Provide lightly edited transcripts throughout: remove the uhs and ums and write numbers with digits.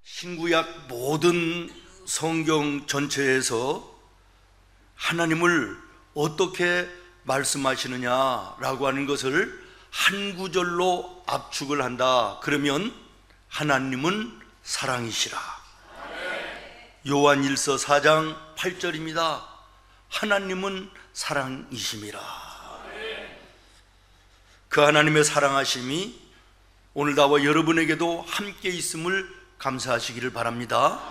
신구약 모든 성경 전체에서 하나님을 어떻게 말씀하시느냐라고 하는 것을 한 구절로 압축을 한다. 그러면 하나님은 사랑이시라. 요한일서 4장 8절입니다. 하나님은 사랑이심이라. 그 하나님의 사랑하심이 오늘 나와 여러분에게도 함께 있음을 감사하시기를 바랍니다.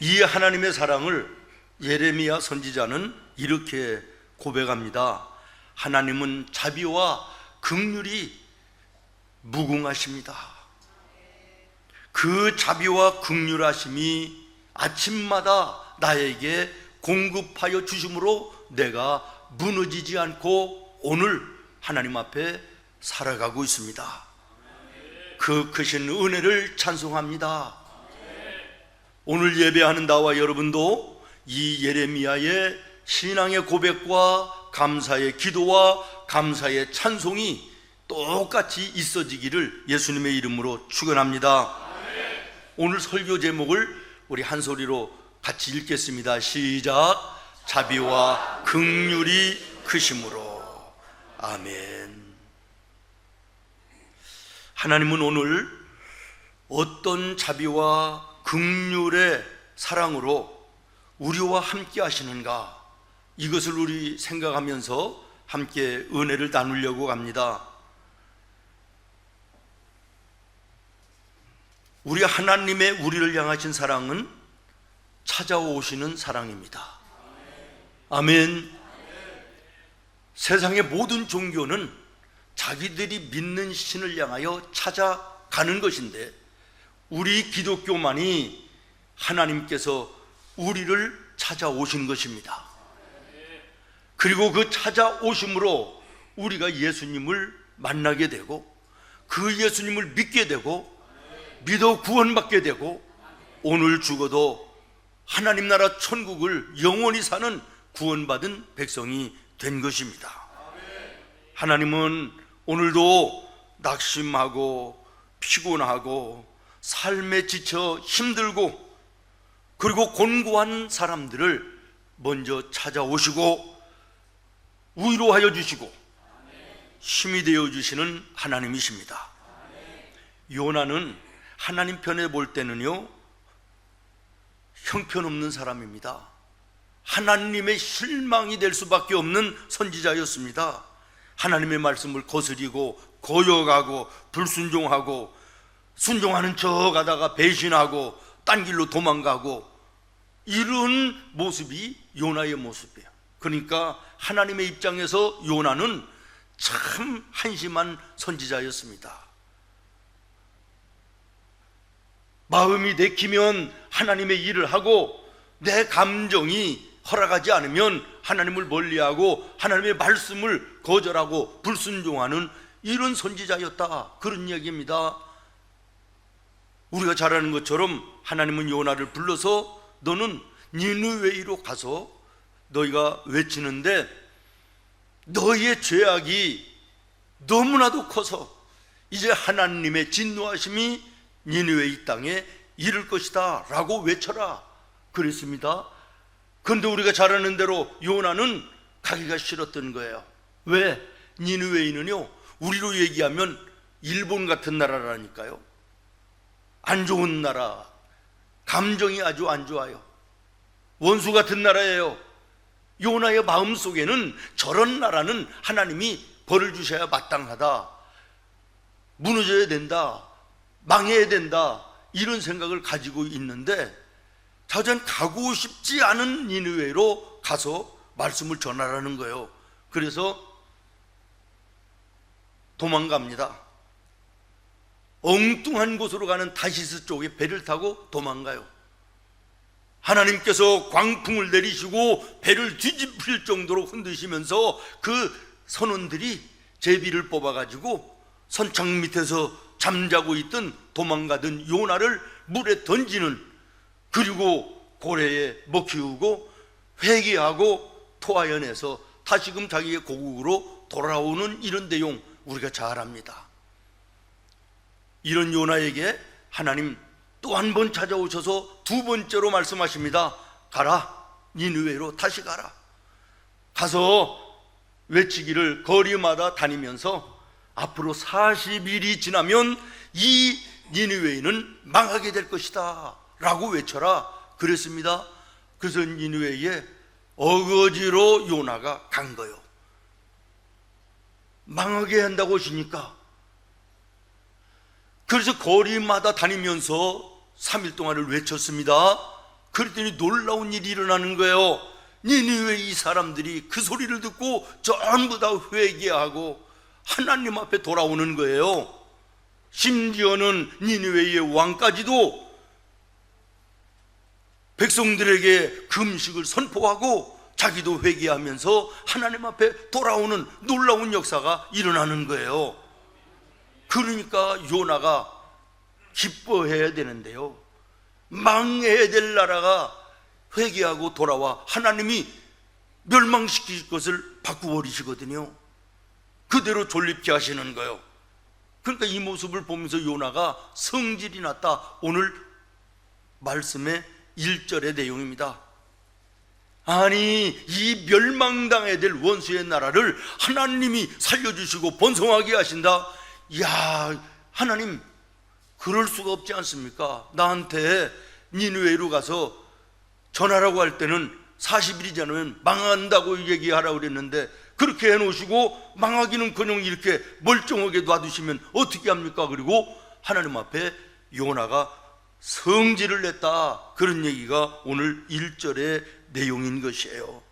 이 하나님의 사랑을 예레미야 선지자는 이렇게 고백합니다. 하나님은 자비와 긍휼이 무궁하십니다. 그 자비와 긍휼하심이 아침마다 나에게 공급하여 주심으로 내가 무너지지 않고 오늘 하나님 앞에 살아가고 있습니다. 그 크신 은혜를 찬송합니다. 오늘 예배하는 나와 여러분도 이 예레미야의 신앙의 고백과 감사의 기도와 감사의 찬송이 똑같이 있어지기를 예수님의 이름으로 축원합니다. 오늘 설교 제목을 우리 한 소리로 같이 읽겠습니다. 시작. 자비와 긍휼이 크심으로. 아멘. 하나님은 오늘 어떤 자비와 긍휼의 사랑으로 우리와 함께 하시는가, 이것을 우리 생각하면서 함께 은혜를 나누려고 합니다. 우리 하나님의 우리를 향하신 사랑은 찾아오시는 사랑입니다. 아멘. 세상의 모든 종교는 자기들이 믿는 신을 향하여 찾아가는 것인데, 우리 기독교만이 하나님께서 우리를 찾아오신 것입니다. 그리고 그 찾아오심으로 우리가 예수님을 만나게 되고, 그 예수님을 믿게 되고, 믿어 구원받게 되고, 오늘 죽어도 하나님 나라 천국을 영원히 사는 구원받은 백성이 된 것입니다. 하나님은 오늘도 낙심하고 피곤하고 삶에 지쳐 힘들고 그리고 곤고한 사람들을 먼저 찾아오시고 위로하여 주시고 힘이 되어 주시는 하나님이십니다. 요나는 하나님 편에 볼 때는요, 형편없는 사람입니다. 하나님의 실망이 될 수밖에 없는 선지자였습니다. 하나님의 말씀을 거스리고 거역하고 불순종하고 순종하는 척 하다가 배신하고 딴 길로 도망가고, 이런 모습이 요나의 모습이에요. 그러니까 하나님의 입장에서 요나는 참 한심한 선지자였습니다. 마음이 내키면 하나님의 일을 하고, 내 감정이 허락하지 않으면 하나님을 멀리하고 하나님의 말씀을 거절하고 불순종하는 이런 선지자였다, 그런 이야기입니다. 우리가 잘 아는 것처럼 하나님은 요나를 불러서 너는 니느웨이로 가서 너희가 외치는데 너희의 죄악이 너무나도 커서 이제 하나님의 진노하심이 니느웨이 땅에 이를 것이다 라고 외쳐라 그랬습니다. 그런데 우리가 잘 아는 대로 요나는 가기가 싫었던 거예요. 왜? 니느웨이는요, 우리로 얘기하면 일본 같은 나라라니까요. 안 좋은 나라, 감정이 아주 안 좋아요. 원수 같은 나라예요. 요나의 마음속에는 저런 나라는 하나님이 벌을 주셔야 마땅하다, 무너져야 된다, 망해야 된다, 이런 생각을 가지고 있는데, 자전 가고 싶지 않은 니느웨로 가서 말씀을 전하라는 거예요. 그래서 도망갑니다. 엉뚱한 곳으로 가는 다시스 쪽에 배를 타고 도망가요. 하나님께서 광풍을 내리시고 배를 뒤집힐 정도로 흔드시면서 그 선원들이 제비를 뽑아가지고 선창 밑에서 잠자고 있던 도망가던 요나를 물에 던지는, 그리고 고래에 먹히우고 회개하고 토하여내서 다시금 자기의 고국으로 돌아오는 이런 내용 우리가 잘 압니다. 이런 요나에게 하나님 또 한 번 찾아오셔서 두 번째로 말씀하십니다. 가라, 니느웨로 다시 가라. 가서 외치기를 거리마다 다니면서 앞으로 40일이 지나면 이 니느웨는 망하게 될 것이다 라고 외쳐라 그랬습니다. 그래서 니느웨에 어거지로 요나가 간 거예요. 망하게 한다고 하시니까. 그래서 거리마다 다니면서 3일 동안을 외쳤습니다. 그랬더니 놀라운 일이 일어나는 거예요. 니느웨 이 사람들이 그 소리를 듣고 전부 다 회개하고 하나님 앞에 돌아오는 거예요. 심지어는 니느웨의 왕까지도 백성들에게 금식을 선포하고 자기도 회개하면서 하나님 앞에 돌아오는 놀라운 역사가 일어나는 거예요. 그러니까 요나가 기뻐해야 되는데요, 망해야 될 나라가 회개하고 돌아와 하나님이 멸망시킬 것을 바꾸어버리시거든요. 그대로 존립케 하시는 거예요. 그러니까 이 모습을 보면서 요나가 성질이 났다. 오늘 말씀의 1절의 내용입니다. 아니, 이 멸망당해야 될 원수의 나라를 하나님이 살려주시고 번성하게 하신다. 이야, 하나님 그럴 수가 없지 않습니까? 나한테 니느웨로 가서 전하라고 할 때는 40일이 지나면 망한다고 얘기하라고 그랬는데 그렇게 해놓으시고 망하기는커녕 이렇게 멀쩡하게 놔두시면 어떻게 합니까? 그리고 하나님 앞에 요나가 성질을 냈다, 그런 얘기가 오늘 1절의 내용인 것이에요.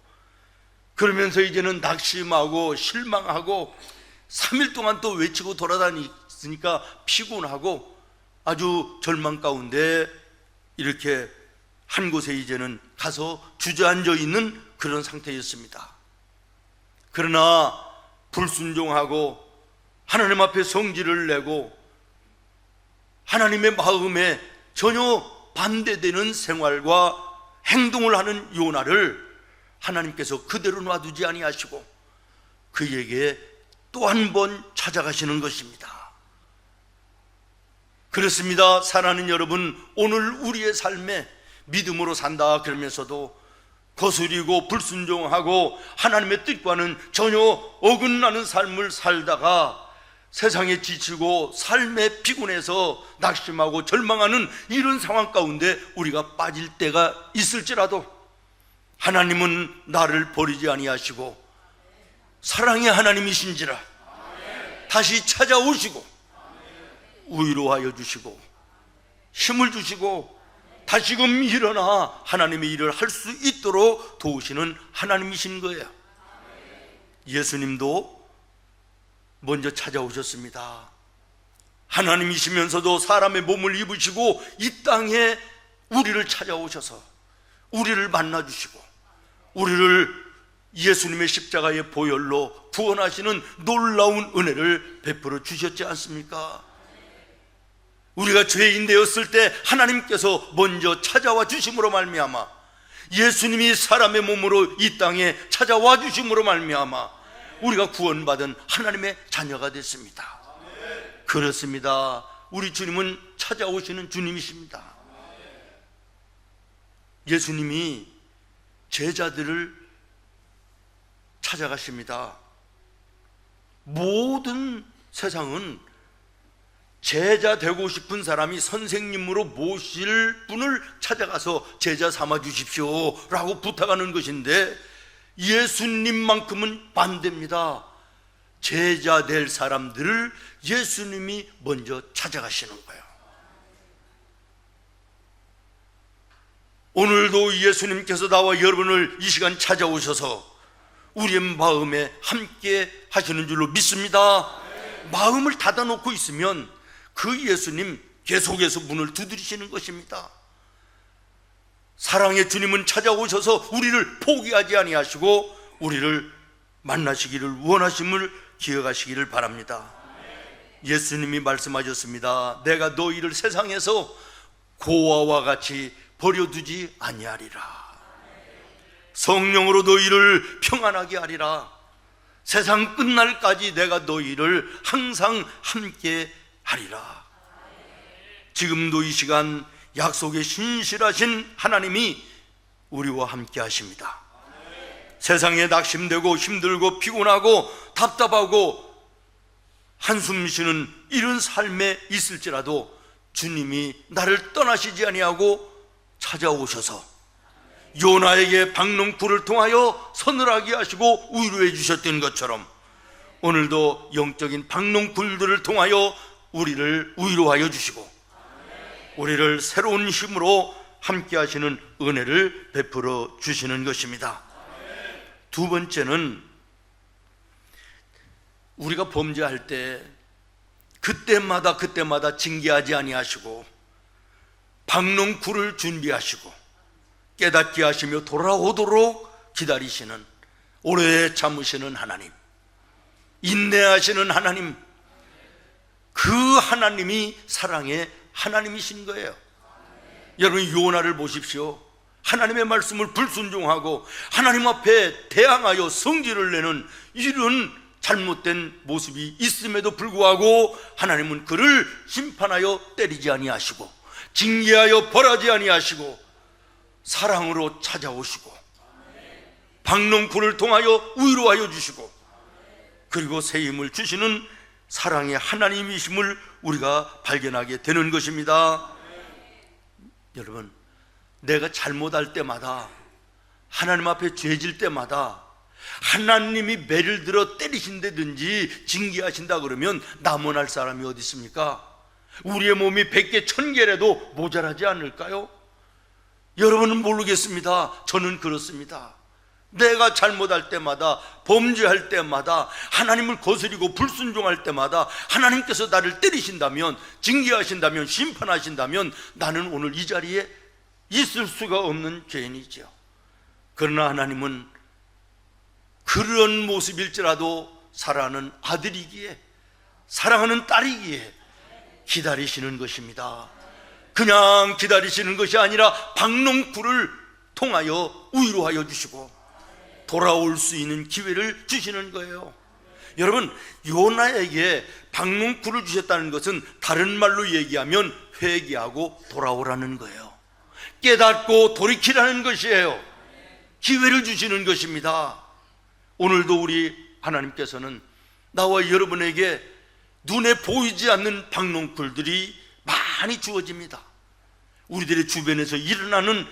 그러면서 이제는 낙심하고 실망하고 3일 동안 또 외치고 돌아다니니까 피곤하고 아주 절망 가운데 이렇게 한 곳에 이제는 가서 주저앉아 있는 그런 상태였습니다. 그러나 불순종하고 하나님 앞에 성질을 내고 하나님의 마음에 전혀 반대되는 생활과 행동을 하는 요나를 하나님께서 그대로 놔두지 아니하시고 그에게 또 한 번 찾아가시는 것입니다. 그렇습니다. 사랑하는 여러분, 오늘 우리의 삶에 믿음으로 산다 그러면서도 거스리고 불순종하고 하나님의 뜻과는 전혀 어긋나는 삶을 살다가 세상에 지치고 삶에 피곤해서 낙심하고 절망하는 이런 상황 가운데 우리가 빠질 때가 있을지라도 하나님은 나를 버리지 아니하시고 사랑의 하나님이신지라 다시 찾아오시고 위로하여 주시고 힘을 주시고 다시금 일어나 하나님의 일을 할 수 있도록 도우시는 하나님이신 거예요. 예수님도 먼저 찾아오셨습니다. 하나님이시면서도 사람의 몸을 입으시고 이 땅에 우리를 찾아오셔서 우리를 만나주시고 우리를 예수님의 십자가의 보혈로 구원하시는 놀라운 은혜를 베풀어 주셨지 않습니까? 우리가 죄인 되었을 때 하나님께서 먼저 찾아와 주심으로 말미암아 예수님이 사람의 몸으로 이 땅에 찾아와 주심으로 말미암아 우리가 구원받은 하나님의 자녀가 됐습니다. 그렇습니다. 우리 주님은 찾아오시는 주님이십니다. 예수님이 제자들을 찾아가십니다. 모든 세상은 제자 되고 싶은 사람이 선생님으로 모실 분을 찾아가서 제자 삼아 주십시오 라고 부탁하는 것인데 예수님만큼은 반대입니다. 제자 될 사람들을 예수님이 먼저 찾아가시는 거예요. 오늘도 예수님께서 나와 여러분을 이 시간 찾아오셔서 우리의 마음에 함께 하시는 줄로 믿습니다. 마음을 닫아놓고 있으면 그 예수님 계속해서 문을 두드리시는 것입니다. 사랑의 주님은 찾아오셔서 우리를 포기하지 아니하시고 우리를 만나시기를 원하심을 기억하시기를 바랍니다. 예수님이 말씀하셨습니다. 내가 너희를 세상에서 고아와 같이 버려두지 아니하리라. 성령으로 너희를 평안하게 하리라. 세상 끝날까지 내가 너희를 항상 함께 하리라. 지금도 이 시간 약속에 신실하신 하나님이 우리와 함께 하십니다. 세상에 낙심되고 힘들고 피곤하고 답답하고 한숨 쉬는 이런 삶에 있을지라도 주님이 나를 떠나시지 아니하고 찾아오셔서 요나에게 박농쿨을 통하여 서늘하게 하시고 위로해 주셨던 것처럼 오늘도 영적인 박농쿨들을 통하여 우리를 위로하여 주시고 우리를 새로운 힘으로 함께 하시는 은혜를 베풀어 주시는 것입니다. 두 번째는 우리가 범죄할 때 그때마다 징계하지 아니하시고 박농쿨을 준비하시고 깨닫게 하시며 돌아오도록 기다리시는, 오래 참으시는 하나님, 인내하시는 하나님, 그 하나님이 사랑의 하나님이신 거예요. 여러분, 요나를 보십시오. 하나님의 말씀을 불순종하고 하나님 앞에 대항하여 성질을 내는 이런 잘못된 모습이 있음에도 불구하고 하나님은 그를 심판하여 때리지 아니하시고 징계하여 벌하지 아니하시고 사랑으로 찾아오시고 박농쿨을 통하여 위로하여 주시고 그리고 새 힘을 주시는 사랑의 하나님이심을 우리가 발견하게 되는 것입니다. 여러분, 내가 잘못할 때마다, 하나님 앞에 죄질 때마다 하나님이 매를 들어 때리신다든지 징계하신다 그러면 남원할 사람이 어디 있습니까? 우리의 몸이 100개 1000개라도 모자라지 않을까요? 여러분은 모르겠습니다. 저는 그렇습니다. 내가 잘못할 때마다, 범죄할 때마다, 하나님을 거스리고 불순종할 때마다 하나님께서 나를 때리신다면, 징계하신다면, 심판하신다면 나는 오늘 이 자리에 있을 수가 없는 죄인이죠. 그러나 하나님은 그런 모습일지라도 사랑하는 아들이기에, 사랑하는 딸이기에 기다리시는 것입니다. 그냥 기다리시는 것이 아니라 박농쿨을 통하여 위로하여 주시고 돌아올 수 있는 기회를 주시는 거예요. 여러분, 요나에게 박농쿨을 주셨다는 것은 다른 말로 얘기하면 회개하고 돌아오라는 거예요. 깨닫고 돌이키라는 것이에요. 기회를 주시는 것입니다. 오늘도 우리 하나님께서는 나와 여러분에게 눈에 보이지 않는 박농쿨들이 많이 주어집니다. 우리들의 주변에서 일어나는,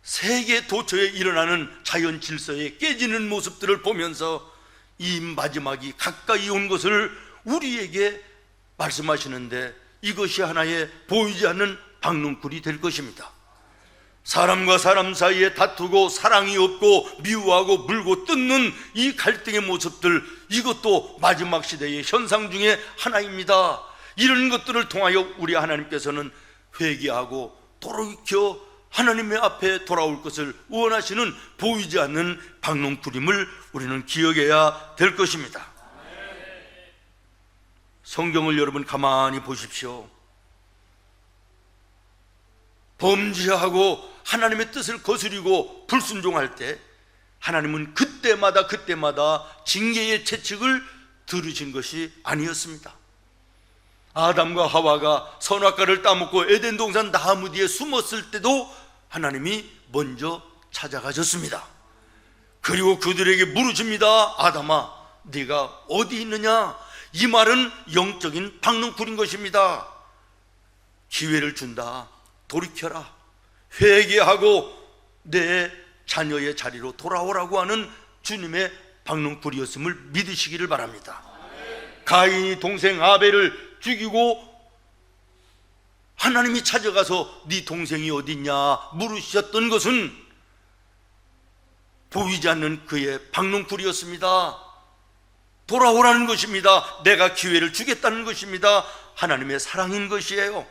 세계 도처에 일어나는 자연 질서에 깨지는 모습들을 보면서 이 마지막이 가까이 온 것을 우리에게 말씀하시는데, 이것이 하나의 보이지 않는 박농쿨이 될 것입니다. 사람과 사람 사이에 다투고 사랑이 없고 미워하고 물고 뜯는 이 갈등의 모습들, 이것도 마지막 시대의 현상 중에 하나입니다. 이런 것들을 통하여 우리 하나님께서는 회개하고 돌이켜 하나님의 앞에 돌아올 것을 원하시는 보이지 않는 박농쿨임을 우리는 기억해야 될 것입니다. 성경을 여러분 가만히 보십시오. 범죄하고 하나님의 뜻을 거스리고 불순종할 때 하나님은 그때마다 징계의 채찍을 들으신 것이 아니었습니다. 아담과 하와가 선악과를 따먹고 에덴 동산 나무 뒤에 숨었을 때도 하나님이 먼저 찾아가셨습니다. 그리고 그들에게 물으십니다. 아담아, 네가 어디 있느냐? 이 말은 영적인 박농쿨인 것입니다. 기회를 준다. 돌이켜라. 회개하고 내 자녀의 자리로 돌아오라고 하는 주님의 박농쿨이었음을 믿으시기를 바랍니다. 가인이 동생 아벨을 죽이고 하나님이 찾아가서 네 동생이 어디 있냐 물으셨던 것은 보이지 않는 그의 박농쿨이었습니다. 돌아오라는 것입니다. 내가 기회를 주겠다는 것입니다. 하나님의 사랑인 것이에요.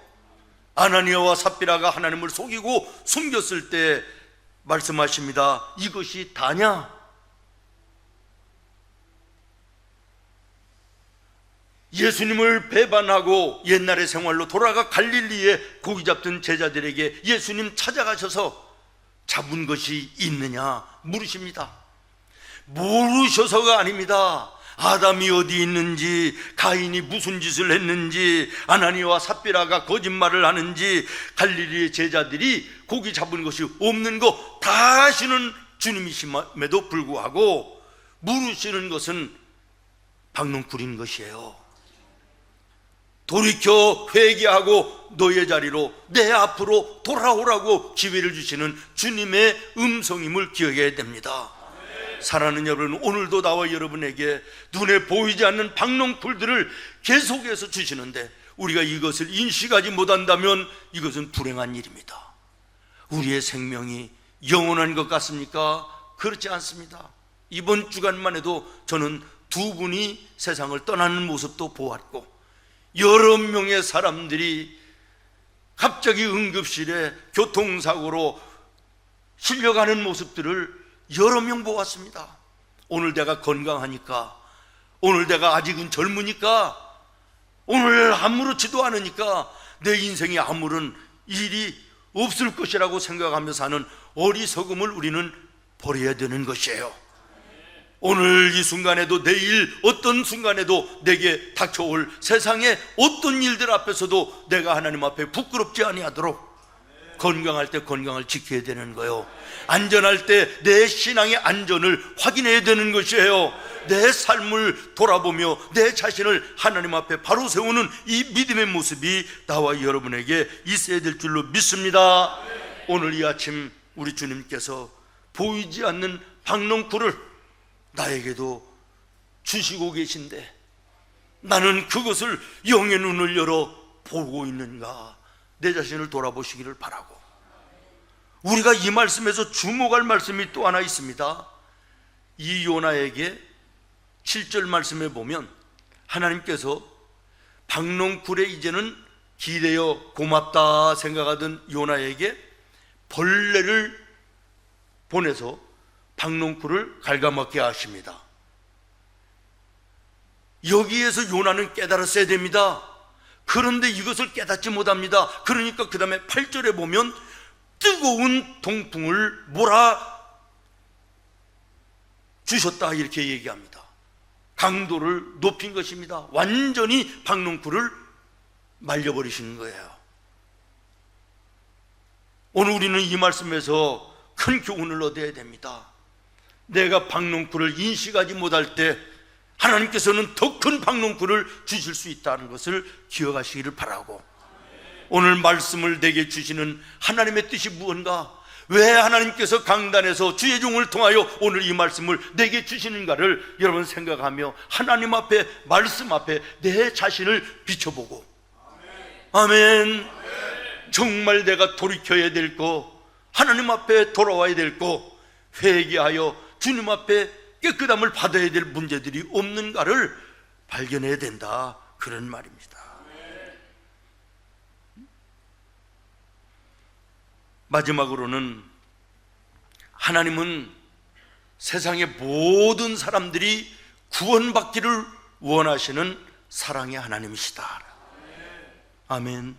아나니아와 삽비라가 하나님을 속이고 숨겼을 때 말씀하십니다. 이것이 다냐? 예수님을 배반하고 옛날의 생활로 돌아가 갈릴리에 고기 잡던 제자들에게 예수님 찾아가셔서 잡은 것이 있느냐 물으십니다. 모르셔서가 아닙니다. 아담이 어디 있는지, 가인이 무슨 짓을 했는지, 아나니와 삽비라가 거짓말을 하는지, 갈릴리의 제자들이 고기 잡은 것이 없는 거 다 아시는 주님이심에도 불구하고 물으시는 것은 박농쿨인 것이에요. 돌이켜 회개하고 너의 자리로 내 앞으로 돌아오라고 기회를 주시는 주님의 음성임을 기억해야 됩니다. 사랑하는 여러분, 오늘도 나와 여러분에게 눈에 보이지 않는 박농쿨들을 계속해서 주시는데 우리가 이것을 인식하지 못한다면 이것은 불행한 일입니다. 우리의 생명이 영원한 것 같습니까? 그렇지 않습니다. 이번 주간만 해도 저는 두 분이 세상을 떠나는 모습도 보았고, 여러 명의 사람들이 갑자기 응급실에 교통사고로 실려가는 모습들을 여러 명 보았습니다. 오늘 내가 건강하니까, 오늘 내가 아직은 젊으니까, 오늘 아무렇지도 않으니까 내 인생에 아무런 일이 없을 것이라고 생각하며 사는 어리석음을 우리는 버려야 되는 것이에요. 오늘 이 순간에도, 내일 어떤 순간에도 내게 닥쳐올 세상의 어떤 일들 앞에서도 내가 하나님 앞에 부끄럽지 아니하도록 건강할 때 건강을 지켜야 되는 거예요. 안전할 때 내 신앙의 안전을 확인해야 되는 것이에요. 내 삶을 돌아보며 내 자신을 하나님 앞에 바로 세우는 이 믿음의 모습이 나와 여러분에게 있어야 될 줄로 믿습니다. 오늘 이 아침 우리 주님께서 보이지 않는 박농쿨을 나에게도 주시고 계신데 나는 그것을 영의 눈을 열어 보고 있는가, 내 자신을 돌아보시기를 바라고, 우리가 이 말씀에서 주목할 말씀이 또 하나 있습니다. 이 요나에게 7절 말씀에 보면 하나님께서 박농쿨에 이제는 기대어 고맙다 생각하던 요나에게 벌레를 보내서 박농쿨을 갉아먹게 하십니다. 여기에서 요나는 깨달았어야 됩니다. 그런데 이것을 깨닫지 못합니다. 그러니까 그 다음에 8절에 보면 뜨거운 동풍을 몰아 주셨다 이렇게 얘기합니다. 강도를 높인 것입니다. 완전히 박농쿨을 말려버리시는 거예요. 오늘 우리는 이 말씀에서 큰 교훈을 얻어야 됩니다. 내가 박농쿨을 인식하지 못할 때 하나님께서는 더 큰 박농쿨을 주실 수 있다는 것을 기억하시기를 바라고, 오늘 말씀을 내게 주시는 하나님의 뜻이 무언가, 왜 하나님께서 강단에서 주의 종을 통하여 오늘 이 말씀을 내게 주시는가를 여러분 생각하며 하나님 앞에, 말씀 앞에 내 자신을 비춰보고, 아멘. 정말 내가 돌이켜야 될 거, 하나님 앞에 돌아와야 될 거, 회개하여 주님 앞에 깨끗함을 받아야 될 문제들이 없는가를 발견해야 된다, 그런 말입니다. 마지막으로는 하나님은 세상의 모든 사람들이 구원받기를 원하시는 사랑의 하나님이시다. 아멘.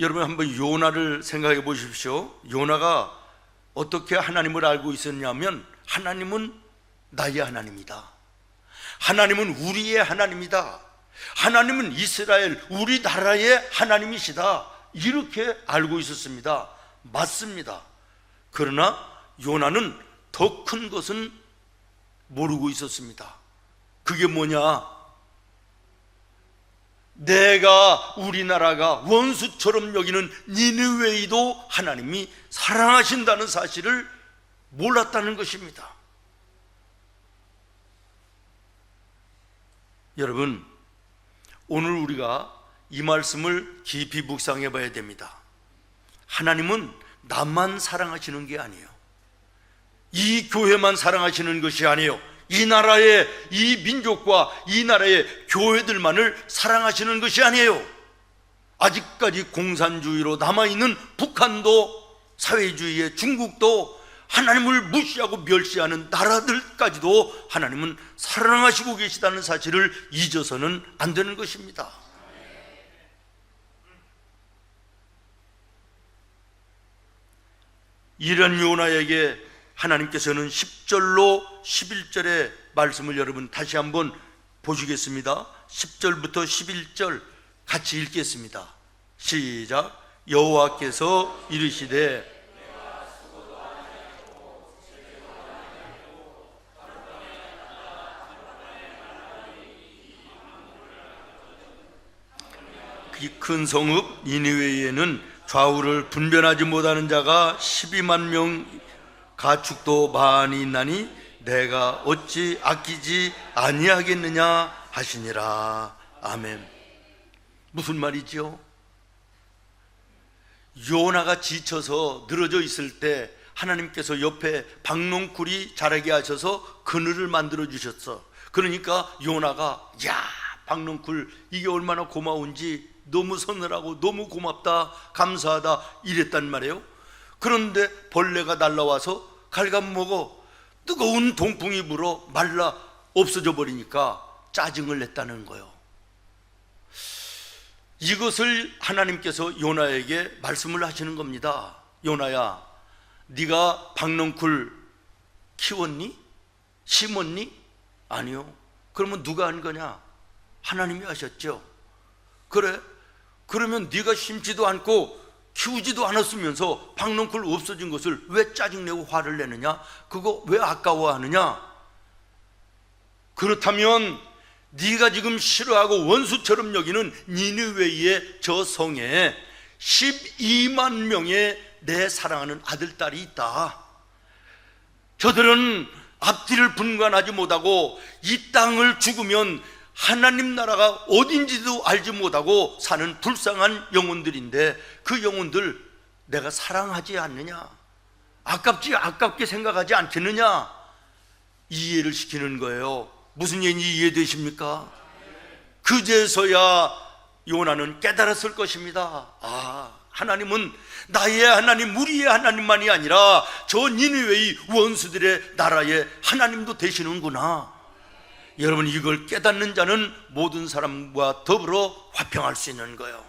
여러분 한번 요나를 생각해 보십시오. 요나가 어떻게 하나님을 알고 있었냐면, 하나님은 나의 하나님이다, 하나님은 우리의 하나님이다, 하나님은 이스라엘 우리나라의 하나님이시다, 이렇게 알고 있었습니다. 맞습니다. 그러나 요나는 더 큰 것은 모르고 있었습니다. 그게 뭐냐? 내가, 우리나라가 원수처럼 여기는 니느웨이도 하나님이 사랑하신다는 사실을 몰랐다는 것입니다. 여러분, 오늘 우리가 이 말씀을 깊이 묵상해 봐야 됩니다. 하나님은 나만 사랑하시는 게 아니에요. 이 교회만 사랑하시는 것이 아니에요. 이 나라의, 이 민족과 이 나라의 교회들만을 사랑하시는 것이 아니에요. 아직까지 공산주의로 남아있는 북한도, 사회주의의 중국도, 하나님을 무시하고 멸시하는 나라들까지도 하나님은 사랑하시고 계시다는 사실을 잊어서는 안 되는 것입니다. 이런 요나에게 하나님께서는 10절로 11절의 말씀을 여러분 다시 한번 보시겠습니다. 10절부터 11절 같이 읽겠습니다. 시작. 여호와께서 이르시되 이 큰 성읍 니느웨에는 좌우를 분별하지 못하는 자가 12만 명, 가축도 많이 있나니 내가 어찌 아끼지 아니하겠느냐 하시니라. 아멘. 무슨 말이지요? 요나가 지쳐서 늘어져 있을 때 하나님께서 옆에 박농쿨이 자라게 하셔서 그늘을 만들어 주셨어. 그러니까 요나가 야, 박농쿨 이게 얼마나 고마운지, 너무 서늘하고 너무 고맙다, 감사하다 이랬단 말이에요. 그런데 벌레가 날라와서 갉아먹어 뜨거운 동풍이 불어 말라 없어져 버리니까 짜증을 냈다는 거예요. 이것을 하나님께서 요나에게 말씀을 하시는 겁니다. 요나야, 네가 박농쿨 키웠니? 심었니? 아니요. 그러면 누가 한 거냐? 하나님이 하셨죠. 그래? 그러면 네가 심지도 않고 키우지도 않았으면서 박농쿨 없어진 것을 왜 짜증내고 화를 내느냐? 그거 왜 아까워하느냐? 그렇다면 네가 지금 싫어하고 원수처럼 여기는 니느웨의 저 성에 12만 명의 내 사랑하는 아들, 딸이 있다. 저들은 앞뒤를 분간하지 못하고 이 땅을 죽으면 하나님 나라가 어딘지도 알지 못하고 사는 불쌍한 영혼들인데 그 영혼들 내가 사랑하지 않느냐? 아깝게 생각하지 않겠느냐? 이해를 시키는 거예요. 무슨 얘기인지 이해되십니까? 그제서야 요나는 깨달았을 것입니다. 아, 하나님은 나의 하나님, 우리의 하나님만이 아니라 저 니느웨의 원수들의 나라의 하나님도 되시는구나. 여러분, 이걸 깨닫는 자는 모든 사람과 더불어 화평할 수 있는 거예요.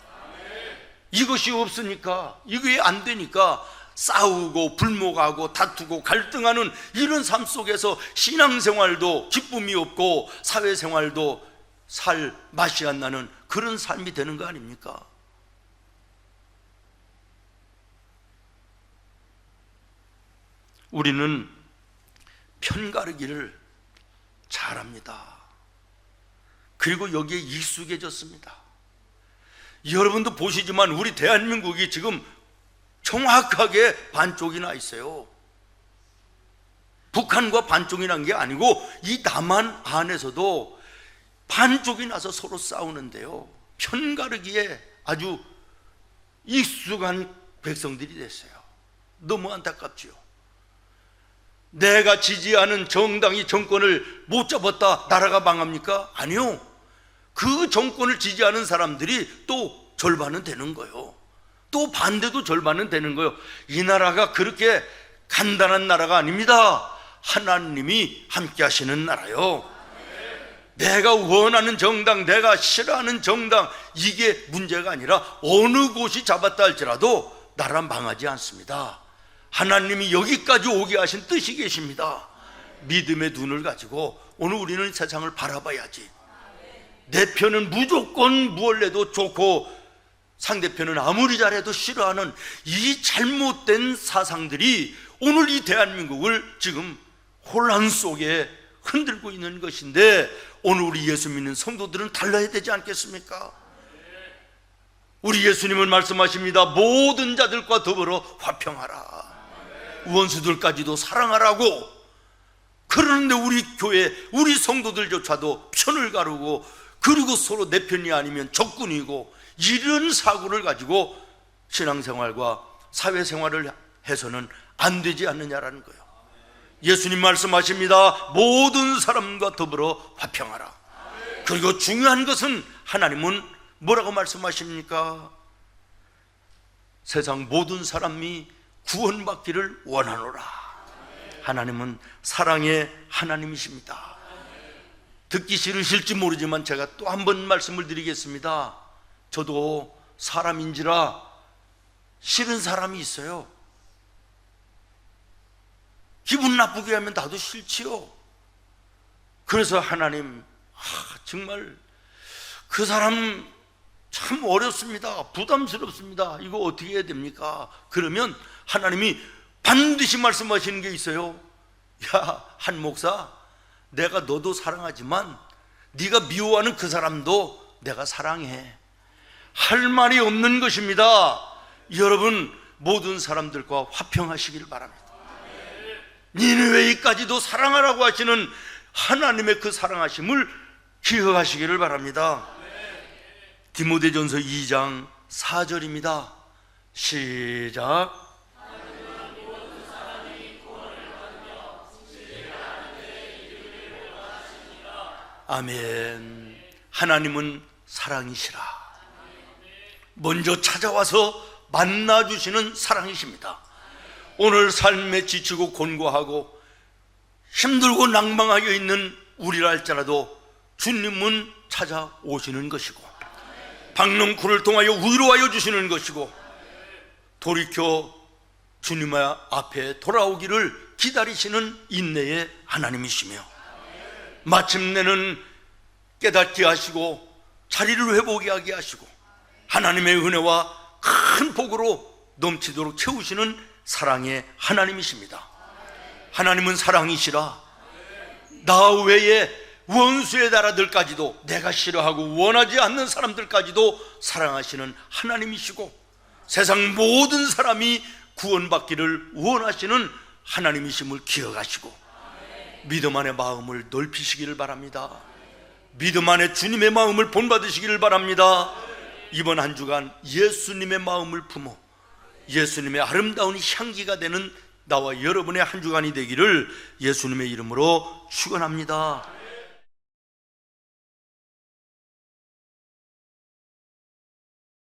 이것이 없으니까, 이게 안 되니까 싸우고 불목하고 다투고 갈등하는 이런 삶 속에서 신앙생활도 기쁨이 없고 사회생활도 살 맛이 안 나는 그런 삶이 되는 거 아닙니까? 우리는 편가르기를 잘합니다. 그리고 여기에 익숙해졌습니다. 여러분도 보시지만 우리 대한민국이 지금 정확하게 반쪽이 나 있어요. 북한과 반쪽이 난 게 아니고 이 남한 안에서도 반쪽이 나서 서로 싸우는데요, 편가르기에 아주 익숙한 백성들이 됐어요. 너무 안타깝지요. 내가 지지하는 정당이 정권을 못 잡았다, 나라가 망합니까? 아니요. 그 정권을 지지하는 사람들이 또 절반은 되는 거예요. 또 반대도 절반은 되는 거예요. 이 나라가 그렇게 간단한 나라가 아닙니다. 하나님이 함께 하시는 나라요. 내가 원하는 정당, 내가 싫어하는 정당, 이게 문제가 아니라 어느 곳이 잡았다 할지라도 나라 망하지 않습니다. 하나님이 여기까지 오게 하신 뜻이 계십니다. 믿음의 눈을 가지고 오늘 우리는 세상을 바라봐야지. 내 편은 무조건 무얼 해도 좋고 상대편은 아무리 잘해도 싫어하는 이 잘못된 사상들이 오늘 이 대한민국을 지금 혼란 속에 흔들고 있는 것인데, 오늘 우리 예수 믿는 성도들은 달라야 되지 않겠습니까? 우리 예수님은 말씀하십니다. 모든 자들과 더불어 화평하라, 원수들까지도 사랑하라고. 그러는데 우리 교회, 우리 성도들조차도 편을 가르고, 그리고 서로 내 편이 아니면 적군이고, 이런 사고를 가지고 신앙생활과 사회생활을 해서는 안 되지 않느냐라는 거예요. 예수님 말씀하십니다. 모든 사람과 더불어 화평하라. 그리고 중요한 것은 하나님은 뭐라고 말씀하십니까? 세상 모든 사람이 구원받기를 원하노라. 하나님은 사랑의 하나님이십니다. 듣기 싫으실지 모르지만 제가 또 한 번 말씀을 드리겠습니다. 저도 사람인지라 싫은 사람이 있어요. 기분 나쁘게 하면 나도 싫지요. 그래서 하나님, 정말 그 사람 참 어렵습니다. 부담스럽습니다. 이거 어떻게 해야 됩니까? 그러면 하나님이 반드시 말씀하시는 게 있어요. 야, 한 목사, 내가 너도 사랑하지만 네가 미워하는 그 사람도 내가 사랑해. 할 말이 없는 것입니다. 여러분, 모든 사람들과 화평하시길 바랍니다. 니느웨이까지도 사랑하라고 하시는 하나님의 그 사랑하심을 기억하시기를 바랍니다. 디모데전서 2장 4절입니다. 시작. 아멘. 하나님은 사랑이시라. 먼저 찾아와서 만나주시는 사랑이십니다. 오늘 삶에 지치고 곤고하고 힘들고 낭망하여 있는 우리라 할지라도 주님은 찾아오시는 것이고, 박농쿨을 통하여 위로하여 주시는 것이고, 돌이켜 주님의 앞에 돌아오기를 기다리시는 인내의 하나님이시며, 마침내는 깨닫게 하시고 자리를 회복하게 하시고 하나님의 은혜와 큰 복으로 넘치도록 채우시는 사랑의 하나님이십니다. 하나님은 사랑이시라. 나 외에 원수의 나라들까지도, 내가 싫어하고 원하지 않는 사람들까지도 사랑하시는 하나님이시고, 세상 모든 사람이 구원받기를 원하시는 하나님이심을 기억하시고, 믿음 안의 마음을 넓히시기를 바랍니다. 믿음 안에 주님의 마음을 본받으시기를 바랍니다. 이번 한 주간 예수님의 마음을 품어 예수님의 아름다운 향기가 되는 나와 여러분의 한 주간이 되기를 예수님의 이름으로 축원합니다.